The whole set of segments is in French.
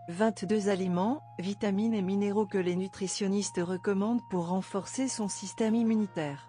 22 aliments, vitamines et minéraux que les nutritionnistes recommandent pour renforcer son système immunitaire.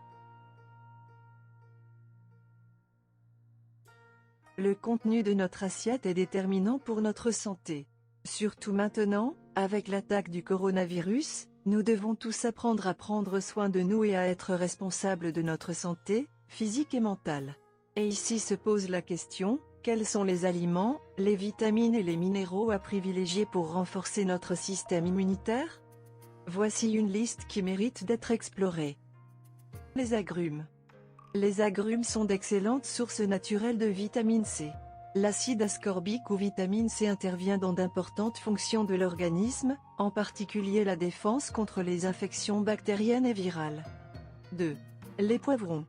Le contenu de notre assiette est déterminant pour notre santé. Surtout maintenant, avec l'attaque du coronavirus, nous devons tous apprendre à prendre soin de nous et à être responsables de notre santé, physique et mentale. Et ici se pose la question, quels sont les aliments, les vitamines et les minéraux à privilégier pour renforcer notre système immunitaire? Voici une liste qui mérite d'être explorée. Les agrumes. Les agrumes sont d'excellentes sources naturelles de vitamine C. L'acide ascorbique ou vitamine C intervient dans d'importantes fonctions de l'organisme, en particulier la défense contre les infections bactériennes et virales. 2. Les poivrons.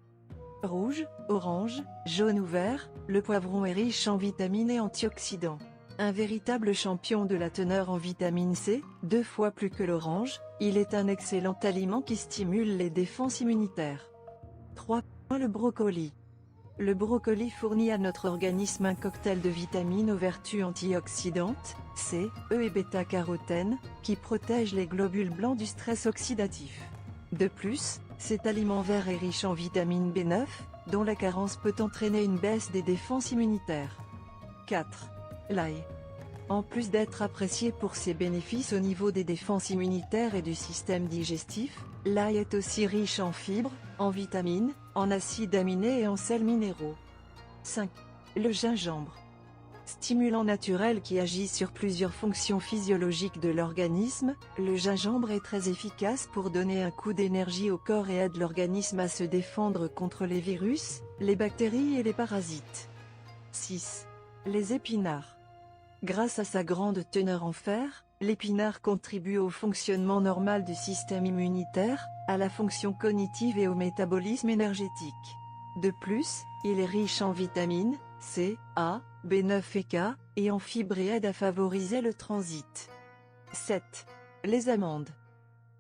Rouge, orange, jaune ou vert, le poivron est riche en vitamines et antioxydants. Un véritable champion de la teneur en vitamine C, 2 fois plus que l'orange, il est un excellent aliment qui stimule les défenses immunitaires. 3. Le brocoli. Le brocoli fournit à notre organisme un cocktail de vitamines aux vertus antioxydantes, C, E et bêta-carotène, qui protègent les globules blancs du stress oxydatif. De plus, cet aliment vert est riche en vitamine B9, dont la carence peut entraîner une baisse des défenses immunitaires. 4. L'ail. En plus d'être apprécié pour ses bénéfices au niveau des défenses immunitaires et du système digestif, l'ail est aussi riche en fibres, en vitamines, en acides aminés et en sels minéraux. 5. Le gingembre. Stimulant naturel qui agit sur plusieurs fonctions physiologiques de l'organisme, le gingembre est très efficace pour donner un coup d'énergie au corps et aide l'organisme à se défendre contre les virus, les bactéries et les parasites. 6. Les épinards. Grâce à sa grande teneur en fer, l'épinard contribue au fonctionnement normal du système immunitaire, à la fonction cognitive et au métabolisme énergétique. De plus, il est riche en vitamines C, A, B9 et K, et en fibres et aide à favoriser le transit. 7. Les amandes.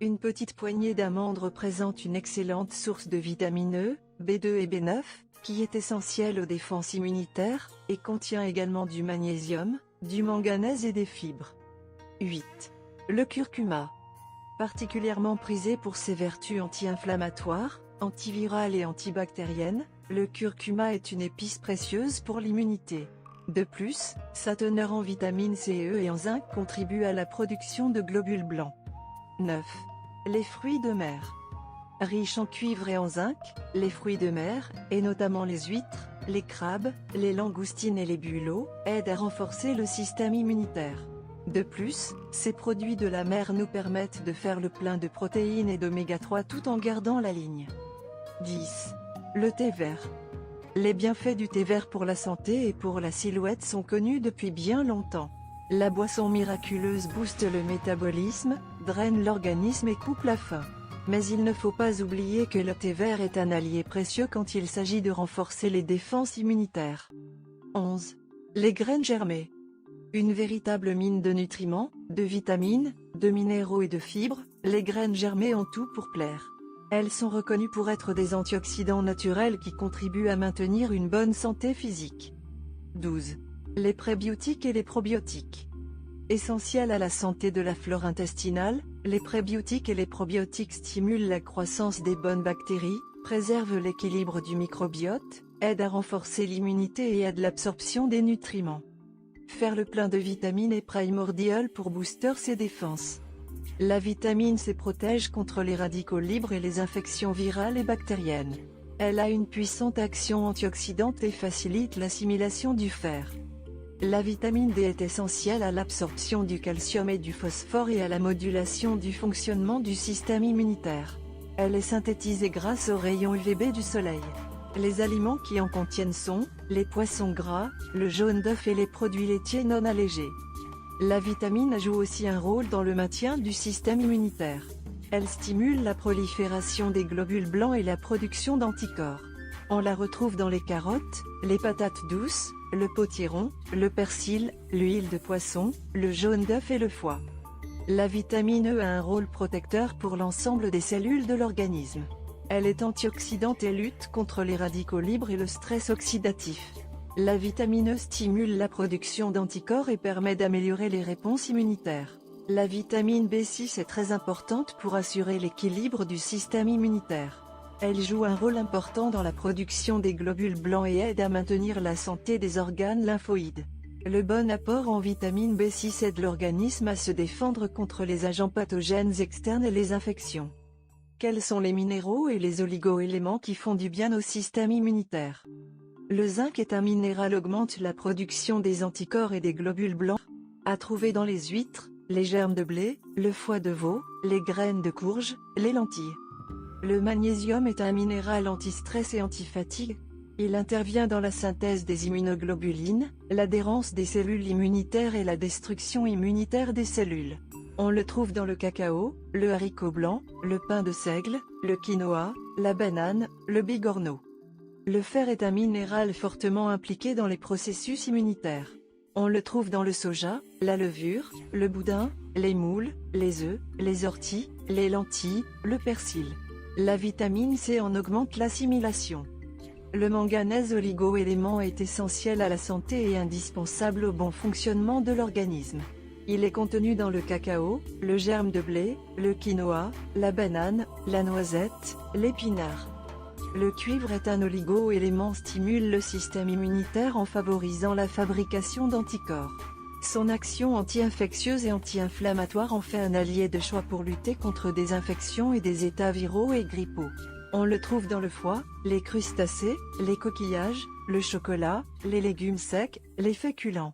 Une petite poignée d'amandes représente une excellente source de vitamine E, B2 et B9, qui est essentielle aux défenses immunitaires, et contient également du magnésium, du manganèse et des fibres. 8. Le curcuma. Particulièrement prisé pour ses vertus anti-inflammatoires, antivirales et antibactériennes, le curcuma est une épice précieuse pour l'immunité. De plus, sa teneur en vitamines C et E et en zinc contribue à la production de globules blancs. 9. Les fruits de mer. Riches en cuivre et en zinc, les fruits de mer, et notamment les huîtres, les crabes, les langoustines et les bulots, aident à renforcer le système immunitaire. De plus, ces produits de la mer nous permettent de faire le plein de protéines et d'oméga 3 tout en gardant la ligne. 10. Le thé vert. Les bienfaits du thé vert pour la santé et pour la silhouette sont connus depuis bien longtemps. La boisson miraculeuse booste le métabolisme, draine l'organisme et coupe la faim. Mais il ne faut pas oublier que le thé vert est un allié précieux quand il s'agit de renforcer les défenses immunitaires. 11. Les graines germées. Une véritable mine de nutriments, de vitamines, de minéraux et de fibres, les graines germées ont tout pour plaire. Elles sont reconnues pour être des antioxydants naturels qui contribuent à maintenir une bonne santé physique. 12. Les prébiotiques et les probiotiques. Essentiels à la santé de la flore intestinale, les prébiotiques et les probiotiques stimulent la croissance des bonnes bactéries, préservent l'équilibre du microbiote, aident à renforcer l'immunité et aident l'absorption des nutriments. Faire le plein de vitamines est primordial pour booster ses défenses. La vitamine C protège contre les radicaux libres et les infections virales et bactériennes. Elle a une puissante action antioxydante et facilite l'assimilation du fer. La vitamine D est essentielle à l'absorption du calcium et du phosphore et à la modulation du fonctionnement du système immunitaire. Elle est synthétisée grâce aux rayons UVB du soleil. Les aliments qui en contiennent sont, les poissons gras, le jaune d'œuf et les produits laitiers non allégés. La vitamine joue aussi un rôle dans le maintien du système immunitaire. Elle stimule la prolifération des globules blancs et la production d'anticorps. On la retrouve dans les carottes, les patates douces, le potiron, le persil, l'huile de poisson, le jaune d'œuf et le foie. La vitamine E a un rôle protecteur pour l'ensemble des cellules de l'organisme. Elle est antioxydante et lutte contre les radicaux libres et le stress oxydatif. La vitamine E stimule la production d'anticorps et permet d'améliorer les réponses immunitaires. La vitamine B6 est très importante pour assurer l'équilibre du système immunitaire. Elle joue un rôle important dans la production des globules blancs et aide à maintenir la santé des organes lymphoïdes. Le bon apport en vitamine B6 aide l'organisme à se défendre contre les agents pathogènes externes et les infections. Quels sont les minéraux et les oligo-éléments qui font du bien au système immunitaire? Le zinc est un minéral augmente la production des anticorps et des globules blancs. À trouver dans les huîtres, les germes de blé, le foie de veau, les graines de courge, les lentilles. Le magnésium est un minéral anti-stress et anti-fatigue. Il intervient dans la synthèse des immunoglobulines, l'adhérence des cellules immunitaires et la destruction immunitaire des cellules. On le trouve dans le cacao, le haricot blanc, le pain de seigle, le quinoa, la banane, le bigorneau. Le fer est un minéral fortement impliqué dans les processus immunitaires. On le trouve dans le soja, la levure, le boudin, les moules, les œufs, les orties, les lentilles, le persil. La vitamine C en augmente l'assimilation. Le manganèse oligo-élément est essentiel à la santé et indispensable au bon fonctionnement de l'organisme. Il est contenu dans le cacao, le germe de blé, le quinoa, la banane, la noisette, l'épinard. Le cuivre est un oligo-élément stimule le système immunitaire en favorisant la fabrication d'anticorps. Son action anti-infectieuse et anti-inflammatoire en fait un allié de choix pour lutter contre des infections et des états viraux et grippaux. On le trouve dans le foie, les crustacés, les coquillages, le chocolat, les légumes secs, les féculents.